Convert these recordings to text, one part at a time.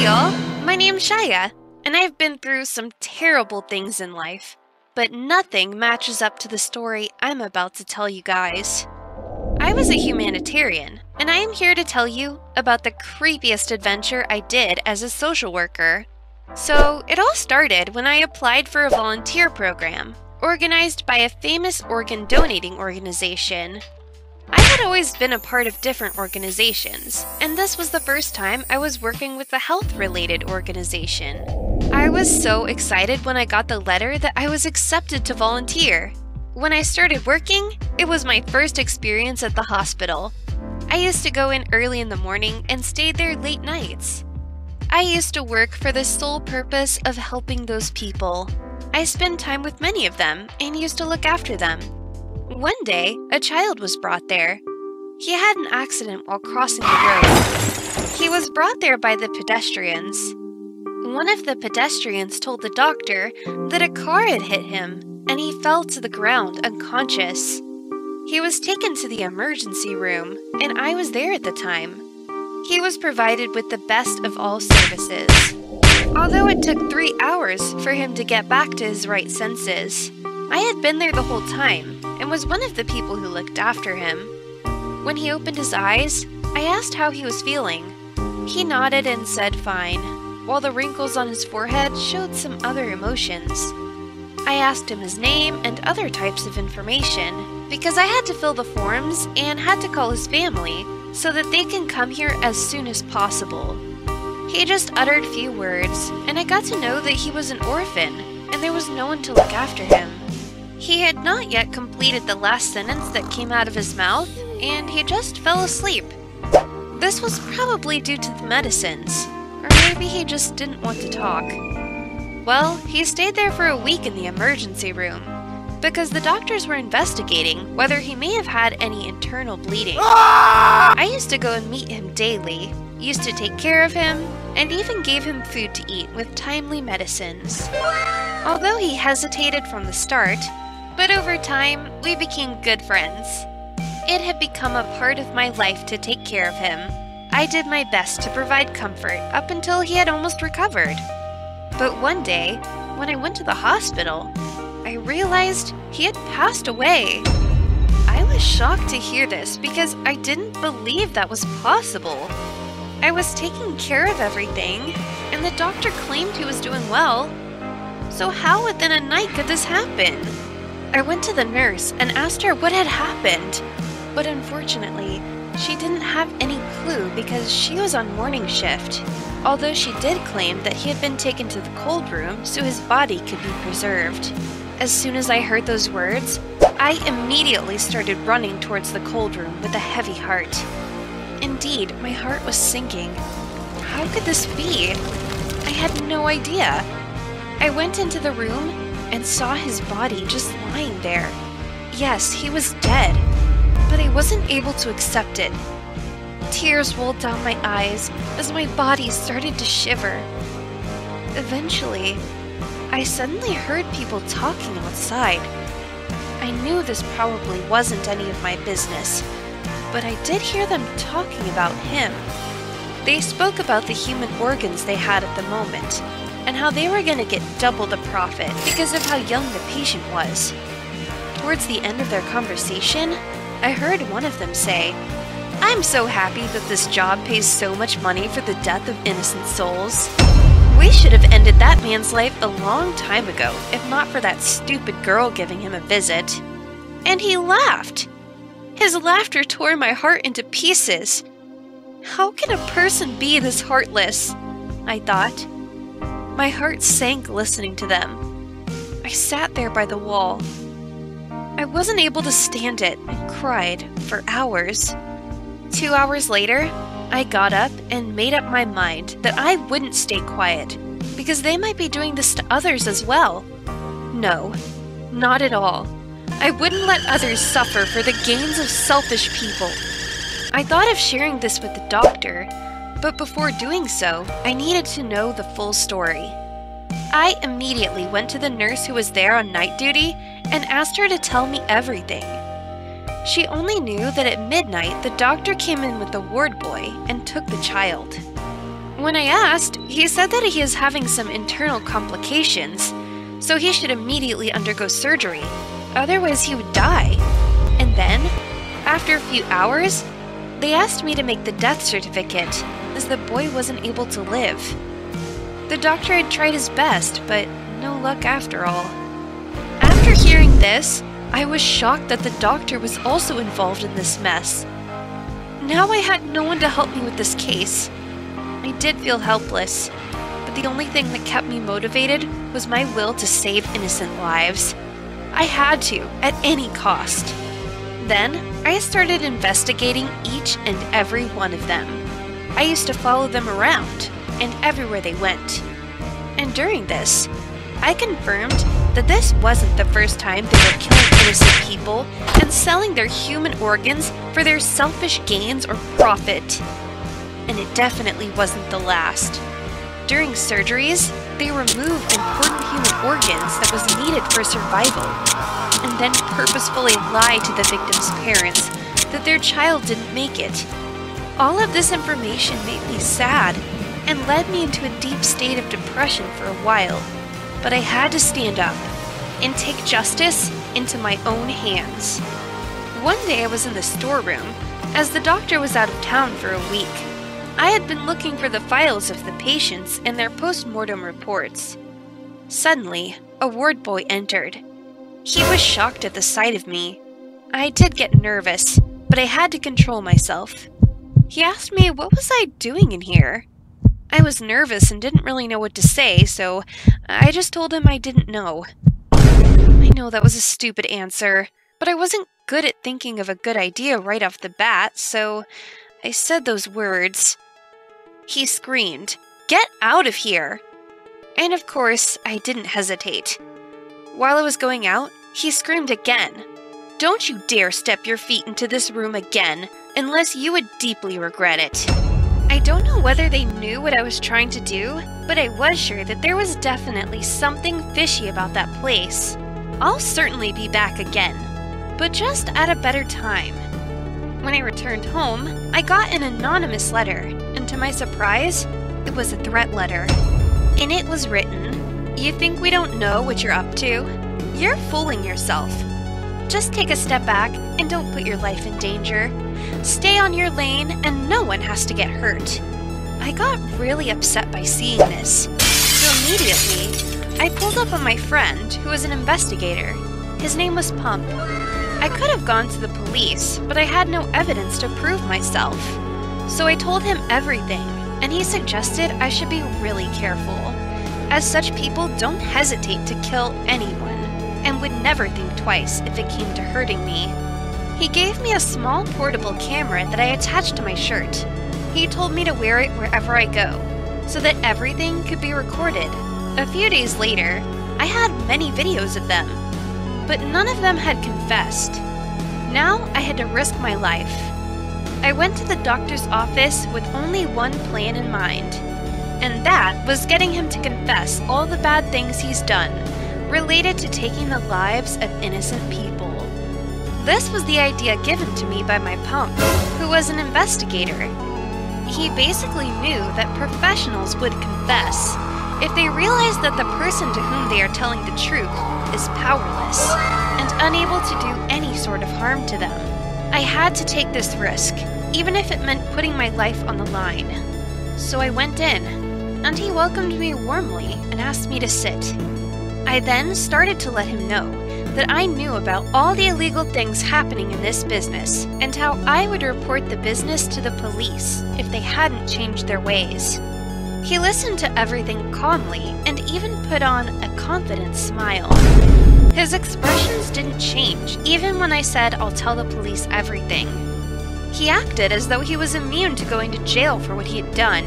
Hey y'all, my name's Shaya, and I've been through some terrible things in life, but nothing matches up to the story I'm about to tell you guys. I was a humanitarian, and I am here to tell you about the creepiest adventure I did as a social worker. So, it all started when I applied for a volunteer program, organized by a famous organ donating organization. I had always been a part of different organizations, and this was the first time I was working with a health-related organization. I was so excited when I got the letter that I was accepted to volunteer. When I started working, it was my first experience at the hospital. I used to go in early in the morning and stayed there late nights. I used to work for the sole purpose of helping those people. I spent time with many of them and used to look after them. One day, a child was brought there. He had an accident while crossing the road. He was brought there by the pedestrians. One of the pedestrians told the doctor that a car had hit him, and he fell to the ground unconscious. He was taken to the emergency room, and I was there at the time. He was provided with the best of all services. Although it took 3 hours for him to get back to his right senses, I had been there the whole time and was one of the people who looked after him. When he opened his eyes, I asked how he was feeling. He nodded and said fine, while the wrinkles on his forehead showed some other emotions. I asked him his name and other types of information because I had to fill the forms and had to call his family so that they can come here as soon as possible. He just uttered few words, and I got to know that he was an orphan and there was no one to look after him. He had not yet completed the last sentence that came out of his mouth, and he just fell asleep. This was probably due to the medicines, or maybe he just didn't want to talk. Well, he stayed there for a week in the emergency room, because the doctors were investigating whether he may have had any internal bleeding. I used to go and meet him daily, used to take care of him, and even gave him food to eat with timely medicines. Although he hesitated from the start, but over time, we became good friends. It had become a part of my life to take care of him. I did my best to provide comfort up until he had almost recovered. But one day, when I went to the hospital, I realized he had passed away. I was shocked to hear this because I didn't believe that was possible. I was taking care of everything, and the doctor claimed he was doing well. So how within a night could this happen? I went to the nurse and asked her what had happened, but unfortunately, she didn't have any clue because she was on morning shift, although she did claim that he had been taken to the cold room so his body could be preserved. As soon as I heard those words, I immediately started running towards the cold room with a heavy heart. Indeed, my heart was sinking. How could this be? I had no idea. I went into the room and saw his body just lying there. Yes, he was dead, but I wasn't able to accept it. Tears rolled down my eyes as my body started to shiver. Eventually, I suddenly heard people talking outside. I knew this probably wasn't any of my business, but I did hear them talking about him. They spoke about the human organs they had at the moment, and how they were going to get double the profit because of how young the patient was. Towards the end of their conversation, I heard one of them say, "I'm so happy that this job pays so much money for the death of innocent souls. We should have ended that man's life a long time ago, if not for that stupid girl giving him a visit." And he laughed. His laughter tore my heart into pieces. How can a person be this heartless? I thought. My heart sank listening to them. I sat there by the wall. I wasn't able to stand it and cried for hours. 2 hours later, I got up and made up my mind that I wouldn't stay quiet because they might be doing this to others as well. No, not at all. I wouldn't let others suffer for the gains of selfish people. I thought of sharing this with the doctor, but before doing so, I needed to know the full story. I immediately went to the nurse who was there on night duty and asked her to tell me everything. She only knew that at midnight the doctor came in with the ward boy and took the child. When I asked, he said that he is having some internal complications, so he should immediately undergo surgery, otherwise he would die. And then, after a few hours, they asked me to make the death certificate, as the boy wasn't able to live. The doctor had tried his best, but no luck after all. After hearing this, I was shocked that the doctor was also involved in this mess. Now I had no one to help me with this case. I did feel helpless, but the only thing that kept me motivated was my will to save innocent lives. I had to, at any cost. Then, I started investigating each and every one of them. I used to follow them around, and everywhere they went. And during this, I confirmed that this wasn't the first time they were killing innocent people and selling their human organs for their selfish gains or profit. And it definitely wasn't the last. During surgeries, they removed important human organs that was needed for survival, and then purposefully lied to the victim's parents that their child didn't make it. All of this information made me sad and led me into a deep state of depression for a while. But I had to stand up and take justice into my own hands. One day I was in the storeroom, as the doctor was out of town for a week. I had been looking for the files of the patients and their post-mortem reports. Suddenly, a ward boy entered. He was shocked at the sight of me. I did get nervous, but I had to control myself. He asked me what was I doing in here. I was nervous and didn't really know what to say, so I just told him I didn't know. I know that was a stupid answer, but I wasn't good at thinking of a good idea right off the bat, so I said those words. He screamed, "Get out of here!" And of course, I didn't hesitate. While I was going out, he screamed again, "Don't you dare step your feet into this room again, unless you would deeply regret it." I don't know whether they knew what I was trying to do, but I was sure that there was definitely something fishy about that place. I'll certainly be back again, but just at a better time. When I returned home, I got an anonymous letter, and to my surprise, it was a threat letter. In it was written, "You think we don't know what you're up to? You're fooling yourself. Just take a step back and don't put your life in danger. Stay on your lane and no one has to get hurt." I got really upset by seeing this, so immediately, I pulled up on my friend who was an investigator. His name was Pump. I could have gone to the police, but I had no evidence to prove myself. So I told him everything, and he suggested I should be really careful, as such people don't hesitate to kill anyone, and would never think twice if it came to hurting me. He gave me a small portable camera that I attached to my shirt. He told me to wear it wherever I go, so that everything could be recorded. A few days later, I had many videos of them, but none of them had confessed. Now I had to risk my life. I went to the doctor's office with only one plan in mind, and that was getting him to confess all the bad things he's done, related to taking the lives of innocent people. This was the idea given to me by my pump, who was an investigator. He basically knew that professionals would confess if they realized that the person to whom they are telling the truth is powerless and unable to do any sort of harm to them. I had to take this risk, even if it meant putting my life on the line. So I went in, and he welcomed me warmly and asked me to sit. I then started to let him know that I knew about all the illegal things happening in this business and how I would report the business to the police if they hadn't changed their ways. He listened to everything calmly and even put on a confident smile. His expressions didn't change even when I said I'll tell the police everything. He acted as though he was immune to going to jail for what he had done.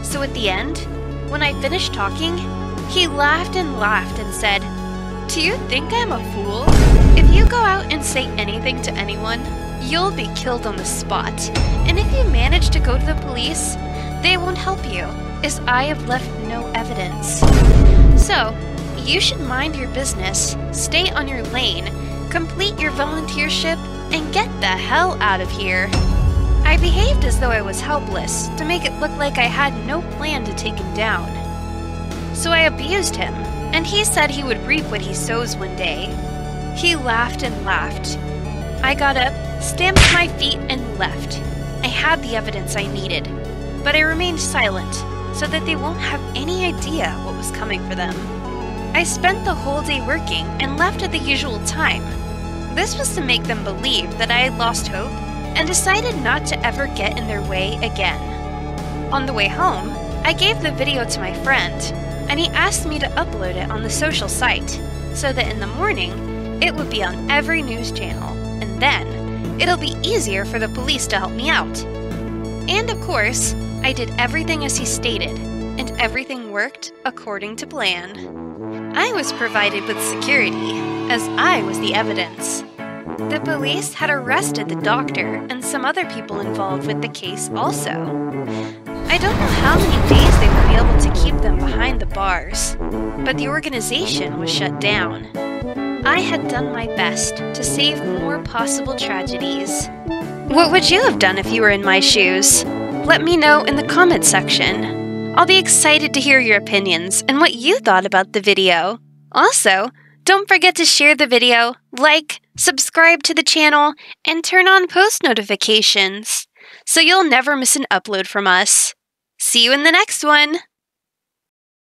So at the end, when I finished talking, he laughed and said, "Do you think I'm a fool? If you go out and say anything to anyone, you'll be killed on the spot. And if you manage to go to the police, they won't help you, as I have left no evidence. So, you should mind your business, stay on your lane, complete your volunteership, and get the hell out of here." I behaved as though I was helpless to make it look like I had no plan to take him down. So I abused him, and he said he would reap what he sows one day. He laughed and laughed. I got up, stamped my feet, and left. I had the evidence I needed, but I remained silent so that they won't have any idea what was coming for them. I spent the whole day working and left at the usual time. This was to make them believe that I had lost hope and decided not to ever get in their way again. On the way home, I gave the video to my friend, and he asked me to upload it on the social site so that in the morning, it would be on every news channel, and then it'll be easier for the police to help me out. And of course, I did everything as he stated, and everything worked according to plan. I was provided with security, as I was the evidence. The police had arrested the doctor and some other people involved with the case also. I don't know how many days they would be able to keep them behind the bars, but the organization was shut down. I had done my best to save more possible tragedies. What would you have done if you were in my shoes? Let me know in the comments section. I'll be excited to hear your opinions and what you thought about the video. Also, don't forget to share the video, like, subscribe to the channel, and turn on post notifications so you'll never miss an upload from us. See you in the next one!